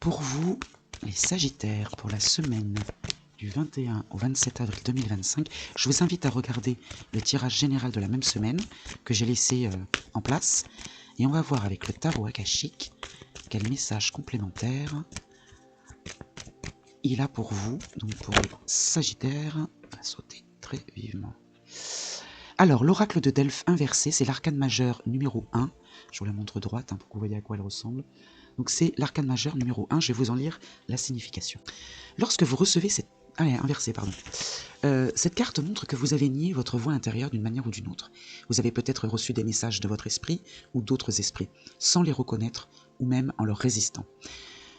pour vous, les Sagittaires, pour la semaine du 21 au 27 avril 2025, je vous invite à regarder le tirage général de la même semaine que j'ai laissé en place. Et on va voir avec le tarot akashique quel message complémentaire il a pour vous, donc pour les Sagittaires. On va sauter très vivement. Alors, l'oracle de Delphes inversé, c'est l'arcane majeur numéro 1. Je vous la montre droite pour que vous voyez à quoi elle ressemble. Donc c'est l'arcane majeur numéro 1, je vais vous en lire la signification. Lorsque vous recevez cette... cette carte montre que vous avez nié votre voix intérieure d'une manière ou d'une autre. Vous avez peut-être reçu des messages de votre esprit ou d'autres esprits, sans les reconnaître ou même en leur résistant.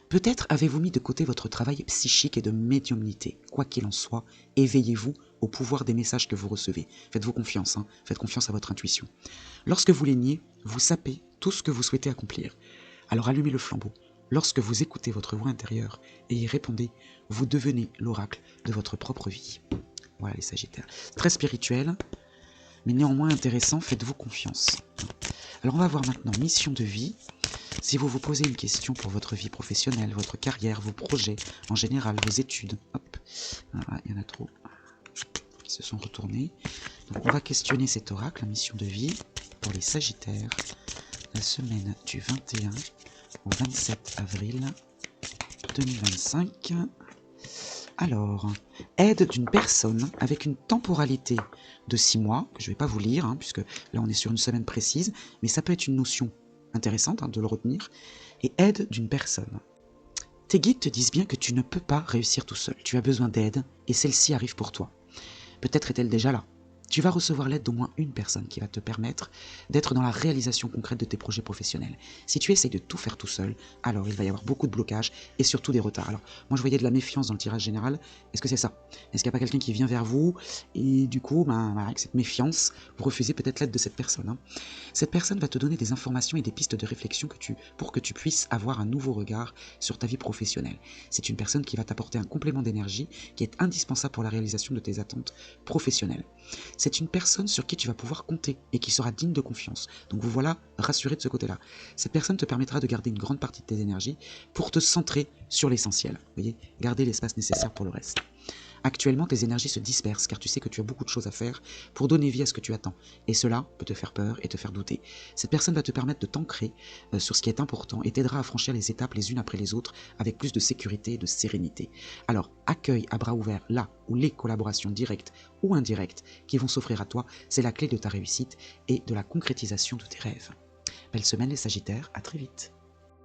Peut-être avez-vous mis de côté votre travail psychique et de médiumnité. Quoi qu'il en soit, éveillez-vous au pouvoir des messages que vous recevez. Faites-vous confiance, faites confiance à votre intuition. Lorsque vous les niez, vous sapez tout ce que vous souhaitez accomplir. Alors allumez le flambeau. Lorsque vous écoutez votre voix intérieure et y répondez, vous devenez l'oracle de votre propre vie. Voilà les Sagittaires. Très spirituel, mais néanmoins intéressant, faites-vous confiance. Alors on va voir maintenant mission de vie. Si vous vous posez une question pour votre vie professionnelle, votre carrière, vos projets, en général, vos études, hop, voilà, il y en a trop qui se sont retournés. Donc on va questionner cet oracle, la mission de vie, pour les Sagittaires, la semaine du 21 au 27 avril 2025. Alors, aide d'une personne avec une temporalité de 6 mois, que je ne vais pas vous lire, puisque là on est sur une semaine précise, mais ça peut être une notion intéressante de le retenir, et aide d'une personne. Tes guides te disent bien que tu ne peux pas réussir tout seul, tu as besoin d'aide, et celle-ci arrive pour toi. Peut-être est-elle déjà là. Tu vas recevoir l'aide d'au moins une personne qui va te permettre d'être dans la réalisation concrète de tes projets professionnels. Si tu essayes de tout faire tout seul, alors il va y avoir beaucoup de blocages et surtout des retards. Alors, moi je voyais de la méfiance dans le tirage général. Est-ce que c'est ça? Est-ce qu'il n'y a pas quelqu'un qui vient vers vous et du coup, avec cette méfiance, vous refusez peut-être l'aide de cette personne. Cette personne va te donner des informations et des pistes de réflexion pour que tu puisses avoir un nouveau regard sur ta vie professionnelle. C'est une personne qui va t'apporter un complément d'énergie qui est indispensable pour la réalisation de tes attentes professionnelles. C'est une personne sur qui tu vas pouvoir compter et qui sera digne de confiance. Donc vous voilà rassuré de ce côté-là. Cette personne te permettra de garder une grande partie de tes énergies pour te centrer sur l'essentiel. Vous voyez, garder l'espace nécessaire pour le reste. Actuellement, tes énergies se dispersent car tu sais que tu as beaucoup de choses à faire pour donner vie à ce que tu attends. Et cela peut te faire peur et te faire douter. Cette personne va te permettre de t'ancrer sur ce qui est important et t'aidera à franchir les étapes les unes après les autres avec plus de sécurité et de sérénité. Alors, accueille à bras ouverts là où les collaborations directes ou indirectes qui vont s'offrir à toi, c'est la clé de ta réussite et de la concrétisation de tes rêves. Belle semaine les Sagittaires, à très vite.